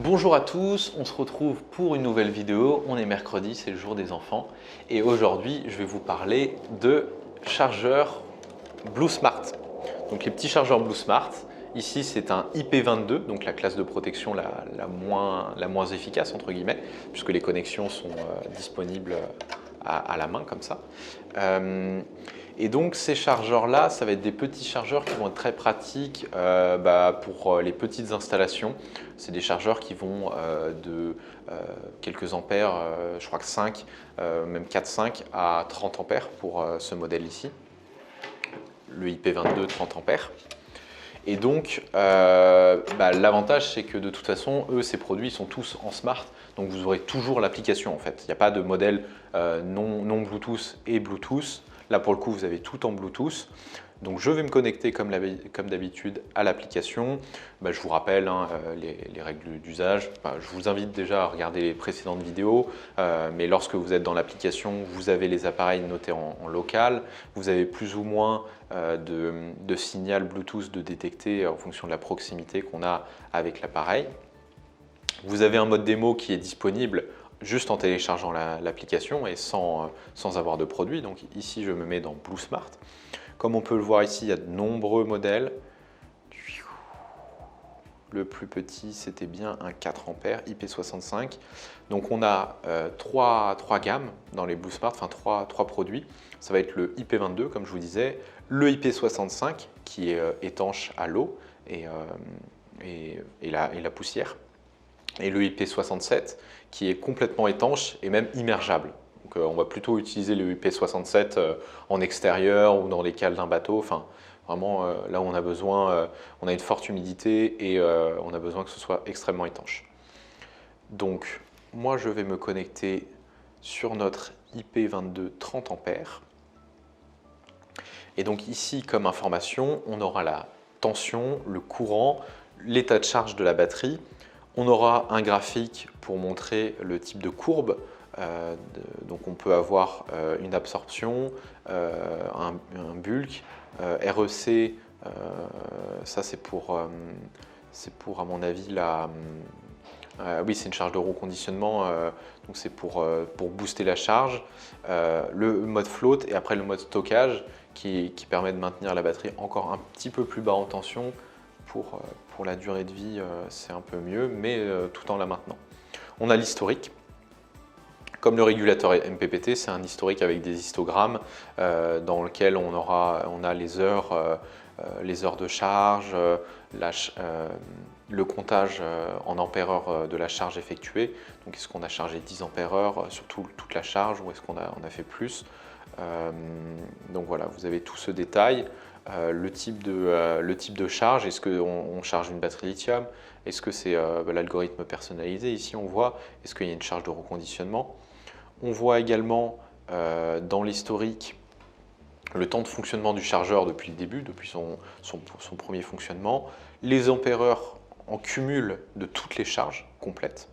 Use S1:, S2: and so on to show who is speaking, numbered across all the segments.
S1: Bonjour à tous, on se retrouve pour une nouvelle vidéo. On est mercredi, c'est le jour des enfants. Et aujourd'hui, je vais vous parler de chargeurs BlueSmart. Donc les petits chargeurs BlueSmart. Ici, c'est un IP22, donc la classe de protection la moins efficace, entre guillemets, puisque les connexions sont disponibles à la main, comme ça. Et donc ces chargeurs-là, ça va être des petits chargeurs qui vont être très pratiques pour les petites installations. C'est des chargeurs qui vont de quelques ampères, je crois que 5, même 4-5 à 30 ampères pour ce modèle ici, le IP22 30 ampères. Et donc l'avantage c'est que de toute façon, ces produits sont tous en smart, donc vous aurez toujours l'application en fait. Il n'y a pas de modèle non Bluetooth et Bluetooth. Là pour le coup, vous avez tout en Bluetooth. Donc je vais me connecter comme d'habitude à l'application. Je vous rappelle les règles d'usage. Je vous invite déjà à regarder les précédentes vidéos, mais lorsque vous êtes dans l'application, vous avez les appareils notés en local. Vous avez plus ou moins de signal Bluetooth de détecter en fonction de la proximité qu'on a avec l'appareil. Vous avez un mode démo qui est disponible juste en téléchargeant l'application et sans avoir de produit. Donc ici, je me mets dans BlueSmart. Comme on peut le voir ici, il y a de nombreux modèles. Le plus petit, c'était bien un 4 ampères IP65. Donc on a trois gammes dans les BlueSmart, enfin trois produits. Ça va être le IP22, comme je vous disais, le IP65 qui est étanche à l'eau et la poussière, et le IP67 qui est complètement étanche et même immergeable. Donc, on va plutôt utiliser le IP67 en extérieur ou dans les cales d'un bateau. Enfin, vraiment là où on a besoin, on a une forte humidité et on a besoin que ce soit extrêmement étanche. Donc, moi, je vais me connecter sur notre IP22 30 ampères. Et donc ici, comme information, on aura la tension, le courant, l'état de charge de la batterie. On aura un graphique pour montrer le type de courbe. Donc on peut avoir une absorption, un bulk, REC, ça c'est pour à mon avis oui, c'est une charge de reconditionnement, donc c'est pour booster la charge. Le mode float et après le mode stockage qui permet de maintenir la batterie encore un petit peu plus bas en tension. Pour la durée de vie, c'est un peu mieux, mais tout en la maintenant. On a l'historique. Comme le régulateur MPPT, c'est un historique avec des histogrammes dans lequel on a les heures de charge, le comptage en ampères-heure de la charge effectuée. Donc est-ce qu'on a chargé 10 ampères-heure sur toute la charge ou est-ce qu'on a fait plus? Donc voilà, vous avez tout ce détail. Le type de charge, est-ce qu'on charge une batterie lithium? Est-ce que c'est l'algorithme personnalisé? Ici on voit, est-ce qu'il y a une charge de reconditionnement? On voit également dans l'historique le temps de fonctionnement du chargeur depuis le début, depuis son premier fonctionnement, les ampères-heure en cumul de toutes les charges complètes,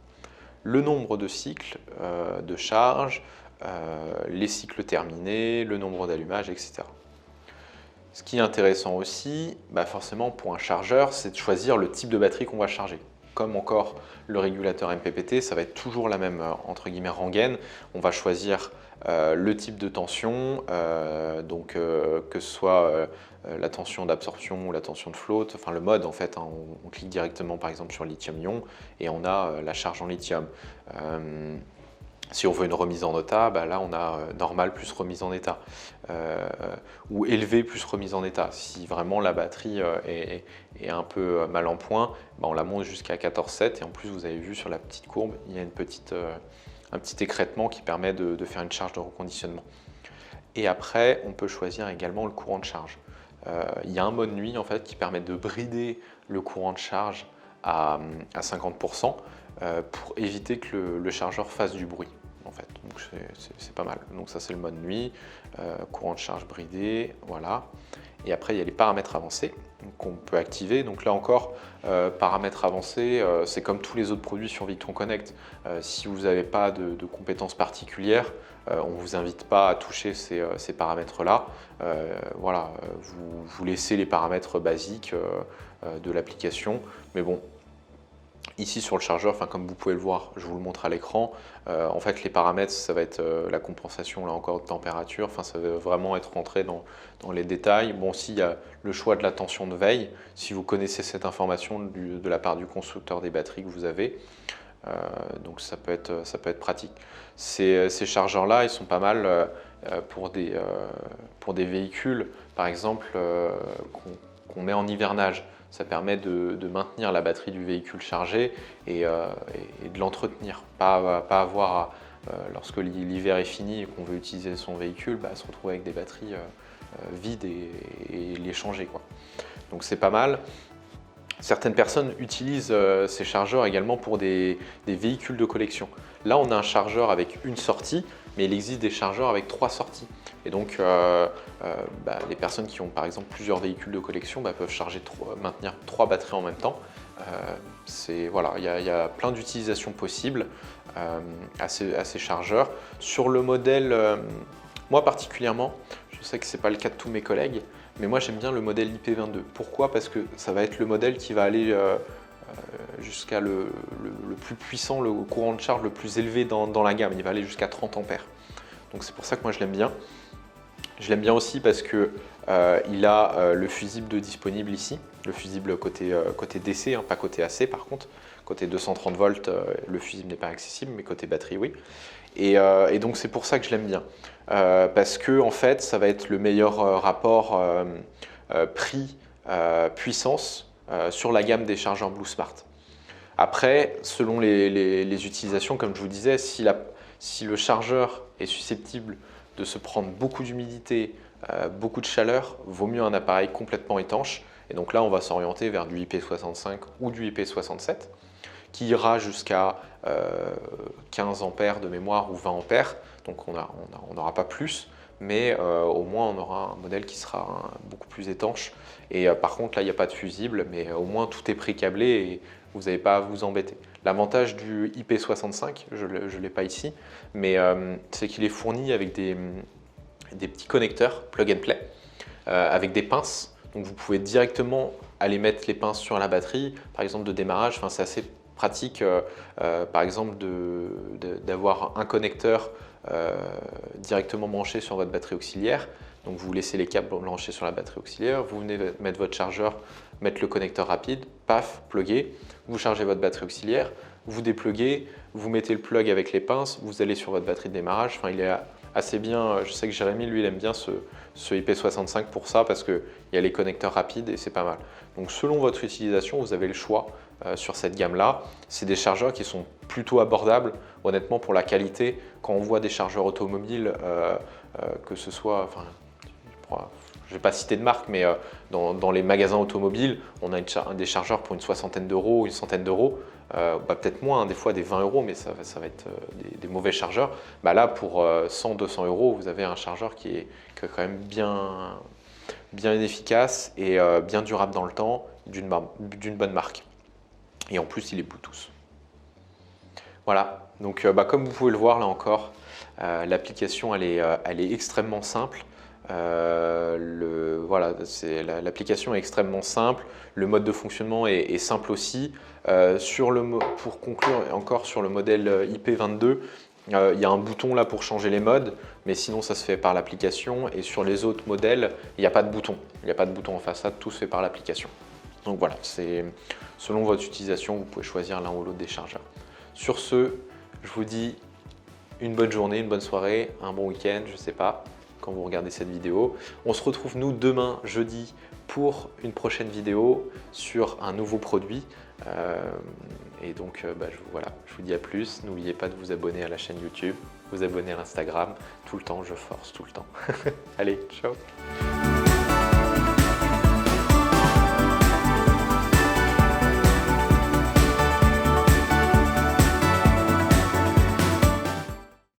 S1: le nombre de cycles de charge, les cycles terminés, le nombre d'allumages, etc. Ce qui est intéressant aussi, forcément pour un chargeur, c'est de choisir le type de batterie qu'on va charger. Comme encore le régulateur MPPT, ça va être toujours la même entre guillemets rengaine. On va choisir le type de tension, que ce soit la tension d'absorption ou la tension de float, enfin le mode en fait, on clique directement par exemple sur lithium-ion et on a la charge en lithium. Si on veut une remise en état, là on a normal plus remise en état, ou élevé plus remise en état. Si vraiment la batterie est un peu mal en point, on la monte jusqu'à 14,7 et en plus vous avez vu sur la petite courbe, il y a un petit écrêtement qui permet de faire une charge de reconditionnement. Et après, on peut choisir également le courant de charge. Il y a un mode nuit en fait qui permet de brider le courant de charge à 50%. Pour éviter que le chargeur fasse du bruit en fait, donc c'est pas mal. Donc ça c'est le mode nuit, courant de charge bridé, voilà. Et après il y a les paramètres avancés qu'on peut activer. Donc là encore, paramètres avancés, c'est comme tous les autres produits sur Victron Connect. Si vous n'avez pas de compétences particulières, on ne vous invite pas à toucher ces paramètres-là. Voilà, vous laissez les paramètres basiques de l'application, mais bon, Ici sur le chargeur, comme vous pouvez le voir, je vous le montre à l'écran, en fait les paramètres, ça va être la compensation là encore de température, ça va vraiment être rentré dans les détails. Bon, aussi il y a le choix de la tension de veille, si vous connaissez cette information de la part du constructeur des batteries que vous avez, donc ça peut être pratique. Ces chargeurs-là, ils sont pas mal pour des véhicules, par exemple, qu'on met en hivernage. Ça permet de maintenir la batterie du véhicule chargée et de l'entretenir. Pas avoir, lorsque l'hiver est fini et qu'on veut utiliser son véhicule, se retrouver avec des batteries vides et les changer, quoi. Donc c'est pas mal. Certaines personnes utilisent ces chargeurs également pour des véhicules de collection. Là, on a un chargeur avec une sortie, mais il existe des chargeurs avec 3 sorties. Et donc, les personnes qui ont par exemple plusieurs véhicules de collection peuvent maintenir 3 batteries en même temps. Voilà, il y a plein d'utilisations possibles à ces chargeurs. Sur le modèle, moi particulièrement, je sais que ce n'est pas le cas de tous mes collègues, mais moi j'aime bien le modèle IP22. Pourquoi? Parce que ça va être le modèle qui va aller jusqu'à le plus puissant, le courant de charge le plus élevé dans la gamme. Il va aller jusqu'à 30 ampères. Donc c'est pour ça que moi je l'aime bien. Je l'aime bien aussi parce que il a le fusible de disponible ici, le fusible côté DC, pas côté AC par contre. Côté 230 volts, le fusible n'est pas accessible, mais côté batterie, oui. Et donc c'est pour ça que je l'aime bien. Parce que en fait, ça va être le meilleur rapport prix-puissance sur la gamme des chargeurs BlueSmart. Après, selon les utilisations, comme je vous disais, si le chargeur est susceptible de se prendre beaucoup d'humidité, beaucoup de chaleur, vaut mieux un appareil complètement étanche. Et donc là, on va s'orienter vers du IP65 ou du IP67, qui ira jusqu'à 15 ampères de mémoire ou 20 ampères. Donc on n'aura pas plus, mais au moins on aura un modèle qui sera beaucoup plus étanche. Et par contre, là, il n'y a pas de fusible, mais au moins tout est pré-câblé et vous n'avez pas à vous embêter. L'avantage du IP65, je ne l'ai pas ici, mais c'est qu'il est fourni avec des petits connecteurs plug and play, avec des pinces. Donc vous pouvez directement aller mettre les pinces sur la batterie, par exemple de démarrage. C'est assez pratique, par exemple, d'avoir un connecteur directement branché sur votre batterie auxiliaire. Donc vous laissez les câbles branchés sur la batterie auxiliaire, vous venez mettre votre chargeur, mettre le connecteur rapide, paf, plugué, vous chargez votre batterie auxiliaire, vous dépluguez, vous mettez le plug avec les pinces, vous allez sur votre batterie de démarrage. Il est assez bien, je sais que Jérémy, lui, il aime bien ce IP65 pour ça parce qu'il y a les connecteurs rapides et c'est pas mal. Donc selon votre utilisation, vous avez le choix sur cette gamme-là. C'est des chargeurs qui sont plutôt abordables, honnêtement, pour la qualité. Quand on voit des chargeurs automobiles, que ce soit, je ne vais pas citer de marque, mais dans les magasins automobiles, on a des chargeurs pour une soixantaine d'euros, une centaine d'euros, peut-être moins, des fois des 20 euros, mais ça va être des mauvais chargeurs. Là, pour 100-200 euros, vous avez un chargeur qui est quand même bien efficace et bien durable dans le temps, d'une bonne marque. Et en plus, il est Bluetooth. Voilà, donc comme vous pouvez le voir là encore, l'application elle est extrêmement simple. L'application est extrêmement simple, le mode de fonctionnement est simple aussi. Pour conclure encore sur le modèle IP22, il y a un bouton là pour changer les modes, mais sinon ça se fait par l'application. Et sur les autres modèles, il n'y a pas de bouton. Il n'y a pas de bouton en façade, tout se fait par l'application. Donc voilà, selon votre utilisation, vous pouvez choisir l'un ou l'autre des chargeurs. Sur ce, je vous dis une bonne journée, une bonne soirée, un bon week-end, je ne sais pas, quand vous regardez cette vidéo. On se retrouve nous demain, jeudi, pour une prochaine vidéo sur un nouveau produit. Et donc, je vous dis à plus. N'oubliez pas de vous abonner à la chaîne YouTube, vous abonner à l'Instagram. Tout le temps, je force, tout le temps. Allez, ciao!